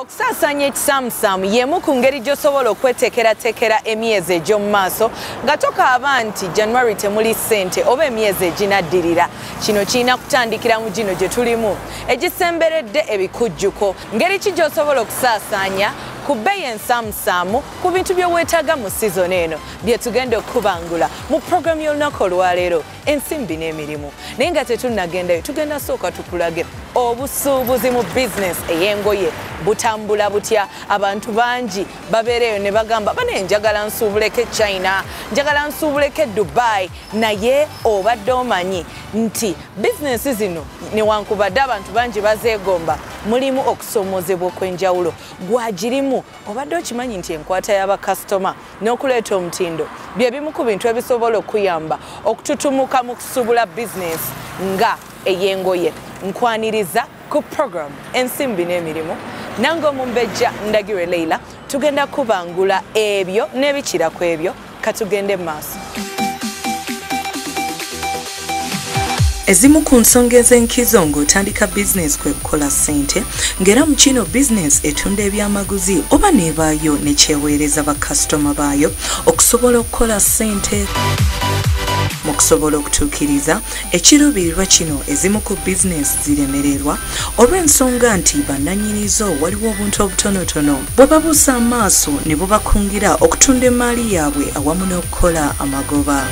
Okusasanya ekisamusamu y'emu ku ngeri gy'osobola okweteekerateekera emyezi egy'omu maaso nga tokaaba nti January temuli ssente oba emyezi eginaddirira. Kino kirina kutandikira mu gino gye tulimu egisemberedde ebikujjuko. Ngeri ki gy'osobola okusaasanya ku bbeeyi ensamusamu ku bintu bye weetaaga mu sizoni eno bye tugenda okubangula mu programu y'olunaku olwaleero ensimbi n'emirimu. Naye nga tetunnagendayo tugenda sooka tukulage obusuubuzi mu bizinensi ey'engoye butambula butya. Abantu bangi babeereyo ne bagamba bane njagala nsuubuleke China, njagala nsuubuleke Dubai, naye obadde omanyi nti bizinensi zino newankubadde abantu bangi bazeegomba mulimu okusomoozebwa okw'enjawulo gwagirimu. Obadde okimanyi nti enkwata y'abakasitoma n'okuleeta omutindo bye bimu ku bintu ebisobola okuyamba okututumuka mu kusuubula bizinensi nga ey'engoye. Nkwaniriza ku programu ensimbi n'emirimu nange omumbejja ndagirwe LEILAH tugenda kubangula ebyo n'ebikira ku ebyo katugende mu maaso. Ezimu ku nsonga ez'enkizo ng'otandika bizinensi kwe kukola ssente, ng'era mu kino bizinensi etunda ebyamaguzi oba n'ebaayo ne kyeweereza bakasitoma baayo okusobola okukola ssente. Mu kusobola okutuukiriza ekiruubirirwa kino ezimu ku bizinensi ziremererwa olw'ensonga nti bannannyinizo waliwo obuntu obutonotono bwe babuusa amaaso ne bubakungira okutunda emmaali yaabwe awamu n'okukola amagoba.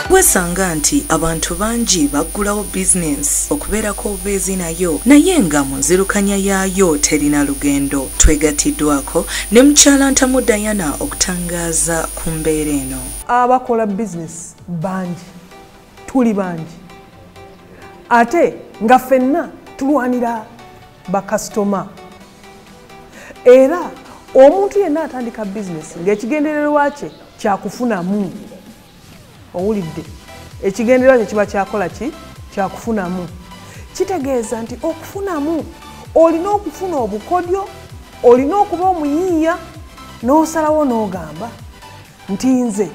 Wesanga nti abantu bangi baggulawo bizinensi okubeerako obubeezi nayo naye nga mu nzirukanya yaayo terina lugendo. Twegattiddwako ne mukyala Ntamu Diana okutangaaza ku mbeera eno. Abakola bizinensi bangi, tuli bangi, ate nga ffenna tulwanira bakasitoma. Era omuntu yenna atandika bizinensi ng'ekigendererwa kye kyakufunamu. Owulidde ekigendererwa kye kiba kyakola ki kyakufunamu. Kitegeeza nti okufunamu olina okufuna obukodyo, olina okuba omuyiiya n'osalawo n'ogamba nti nze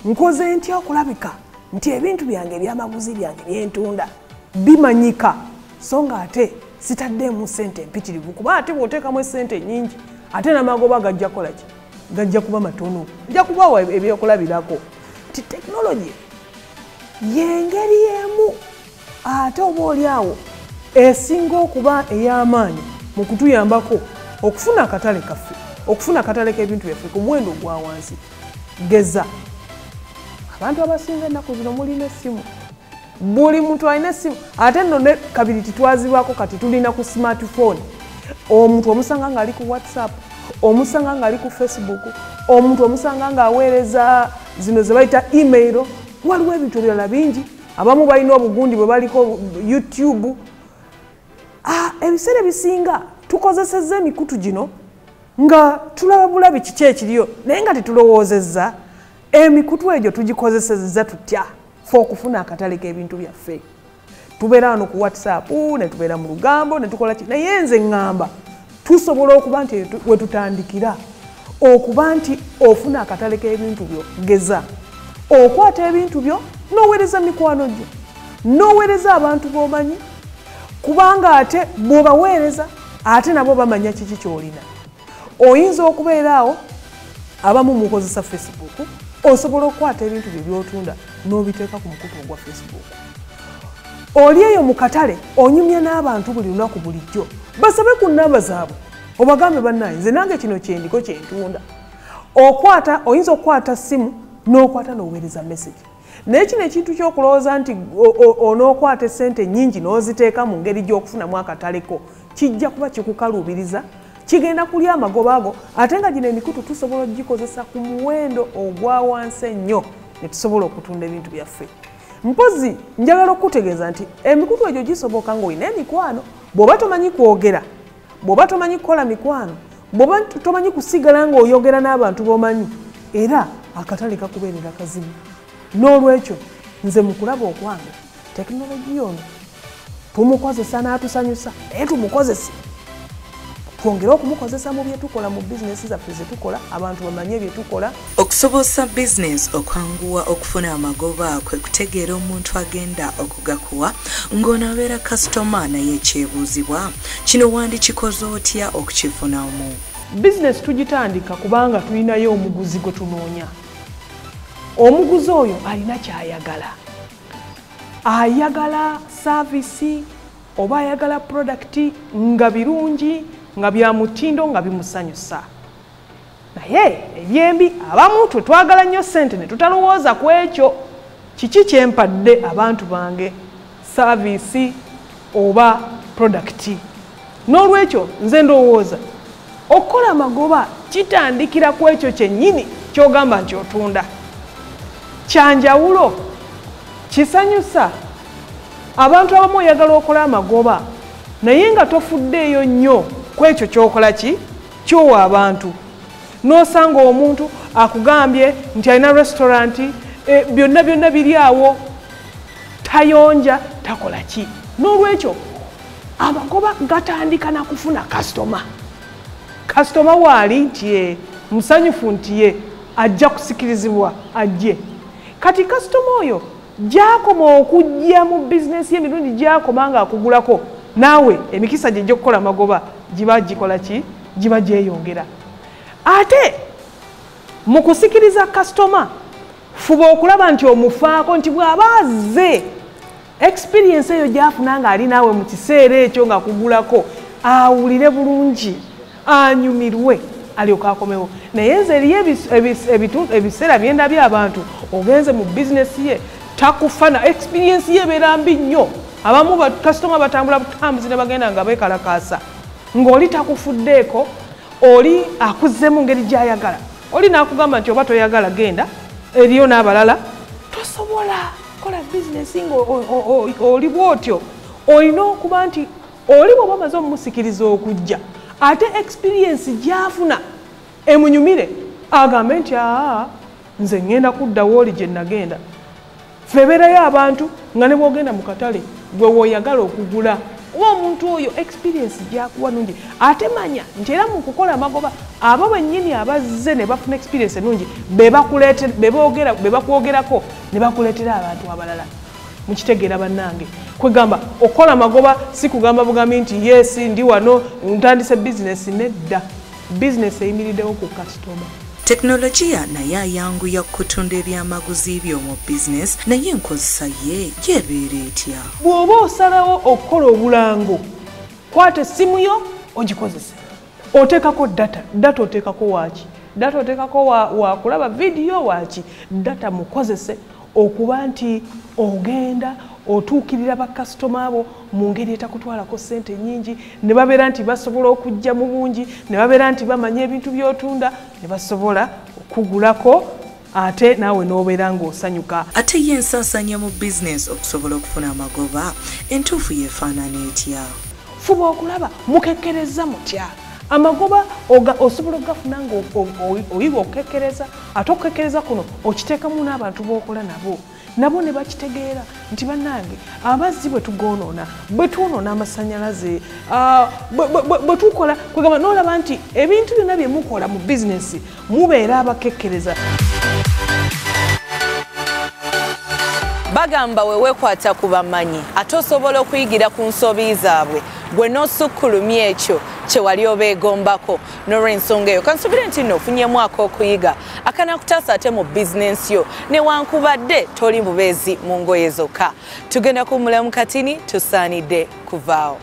nkoze ntya okulabika nti ebintu byange ebyamaguzi byange byentunda bimanyika so nga ate sitaddeemu ssente empitirivu, kuba ate bw'oteekamu essente nnyingi ate n'amagoba gajja kola ki gajja kuba matono, nja kubawa ebyokulabirako. Technology y'engeri emu ate oba oliawo esinga okuba ey'amaanyi mu kutuyambako okufuna akatale kaffe, okufuna akatale k'ebintu byaffe ku muwendo ogwa wansi. Geza abantu abasinga ennaku zino mulina essimu, buli muntu alina essimu, ate nno ne kabiri titwazibwako kati tulina ku smartphone. Omuntu omusanga ng'ali ku WhatsApp, omusanga ng'ali ku Facebook, omuntu omusanga ng'aweereza zino ze bayita email. Waliwo ebintu ebirala bingi, abamu balina obugundi bwe baliko YouTube. Ebiseera ebisinga tukozesezza emikutu gino nga tulaba bulabi kiki ekiriyo naye nga tetulowoozezza emikutu egyo tugikozesezza tutya fe okufuna akatale k'ebintu byaffe. Tubeera wano ku WhatsApp ne tubeera mu lugambo ne tukola ki, naye nze ŋŋamba tusobola okuba nti we tutandikira okuba nti ofuna akatale k'ebintu byo. Geza okwata ebintu byo n'oweereza mikwano gyo, n'oweereza abantu b'omanyi, kubanga ate bw'obaweereza ate nabo bamanya kiki ky'olina. Oyinza okubeera awo abamu mukozesa Facebook, osobola okukwata ebintu bye by'otunda n'obiteeka ku mukutu ogwa Facebook. Oli eyo mu katale onyumya n'abantu buli lunaku bulijjo, basabe ku nnamba zaabwe obagambe bannaye nze nange kino kyendiko kyentunda. Oyinza okukwata simu n'okwata n'oweereza message. Naye kino ekintu ky'okulowooza nti onookwata essente nnyingi n'oziteeka mu ngeri gy'okufunamu akataleko kijja kuba kikukaluubiriza, kigenda kulya amagoba ago, ate nga gino emikutu tusobola okugikozesa ku muwendo ogwa wansi ennyo ne tusobola okutunda ebintu byaffe. Mpozi njagala okutegeeza nti emikutu egyo gisoboka ng'olina emikwano. Bw'oba tomanyi kwogera, bw'oba tomanyi kukola mikwano, bw'oba tomanyi kusigala ng'oyogera n'abantu b'omanyi, era akatale kakubeerera kazibu. N'olwekyo nze mu kulaba okwange tekinologiya ono tumukozesa n'atusanyusa naye tumukozese twongere okumukozesa mu bye tukola mu bizinesi zaffe ze tukola abantu bamanye bye tukola. Okusobosa bizinesi okwanguwa okufuna amagoba kwe kutegeera omuntu agenda okugakuwa ng'onaabeera kasitoma naye ekyebuuzibwa kino wandikikoze otya okukifunamu? Bizinesi tugitandika kubanga tulinayo omuguzi gwe tunoonya. Omuguzi oyo alina kyayagala. Ayagala saavisi oba ayagala prodakiti nga birungi nga bya mutindo nga bimusanyusa. Naye ebyembi abamu twe twagala nnyo ssente ne tutalowooza ku ekyo. Kiki kyempadde abantu bange? Saavisi oba prodakiti. N'olwekyo nze ndowooza okukola amagoba kitandikira ku ekyo kyennyini ky'ogamba nti otunda. Kyanjawulo, kisanyusa. Abantu abamu oyagala okola amagoba naye nga tofuddeeyo nnyo ku ekyo ky'okola ky'owa abantu. N'osanga omuntu akugambye nti alina restauranti, byonna biri awo, tayonja, takola ki. N'olwekyo amagoba gatandika na kufuna kasitoma. Kasitoma waali nti musanyufu nti ajja kusikirizibwa ajje. Kati kasitoma oyo gy'akoma okujja mu bizinesi y'emirundi gy'akoma nga akugulako, naawe emikisa gye gy'okukola amagoba giba gikola ki? Giba gyeyongera. Ate mu kusikiriza kasitoma fuba okulaba nti omufaako nti bw'aba azze experience eyo gy'afuna nga ali naawe mu kiseera ekyo nga akugulako awulire bulungi, anyumirwe, alyoka akomewo. Naye nze eriyo ebiseera byendabye abantu ogenze mu bizinesi ye takufana, experience ye ebeera mbi nnyo. Abamu bakasitoma batambula butambuzi ne bagenda nga beekalakaasa ng'oli takufuddeeko, oli akuzze mu ngeri gy'ayagala. Oli n'akugamba nti oba toyagala genda, eriyo n'abalala tosobola kola bizinesi ng'oli bw'otyo. Olina okuba nti oli bw'oba omaze omumusikiriza okujja, ate experience gy'afuna emunyumire, agambe nti nze ngenda kuddawo oli gye nagenda. Febeerayo abantu nga ne bw'ogenda mu katale gwe w'oyagala okugula, oba omuntu oyo experience gy'akuwa nungi. Ate manya nti era mu kukola amagoba abo bennyini abazze ne bafuna experience ennungi be bakwogerako ne bakuleetera abantu abalala. Mukitegeera bannange, kwegamba okukola amagoba si kugamba bugambi nti yes ndi wano ntandise bizinesi. Nedda, bizinesi eyimiriddewo ku kasitoma. Tekinologiya naye ayanguya kutunda ebyamaguzi by'omu bizinesi, naye enkozesa ye gy'ebeera etya? Bw'oba osalawo okukola obulango, kwata essimu yo ogikozese. Oteekako data oteekako waaki? Data oteekako wa kulaba vidiyo waaki? Data mukozese okuba nti ogenda otuukirira bakasitoma abo mu ngeri etakutwalako ssente nnyingi, ne babeera nti basobola okujja mu bungi, ne babeera nti bamanya ebintu by'otunda, ne basobola okugulako, ate naawe n'obeera ng'osanyuka. Ate ye ensaasaanya mu bizinesi okusobola okufuna amagoba entuufu yeefaanana etya? Fuba okulaba mukekkereza mutya. Amagoba osobola okugafuna ng'oyiga okukekkereza, ate okukekkereza kuno okiteekamu n'abantu b'okola nabo ne bakitegeera nti bannange amazzi bwe tugoonoona, bwe twonoona amasannyalaze, bwe tukola kwegamba n'olaba nti ebintu byonna bye mukola mu bizinesi mubeera abakekkereza. Bagamba weweekwata ku bamanyi ate osobola okuyigira ku nsobi zaabwe gwe n'osukkulumya ekyo kye wali obeegombako. N'olw'ensonga eyo kansubire nti nno ofunyemu ak'okuyiga akanakutaasa ate mu bizinensi yo newankubadde toli mubeezi mu ngoye zokka. Tugenda kuwummulamu katini tusaanidde kuvaawo.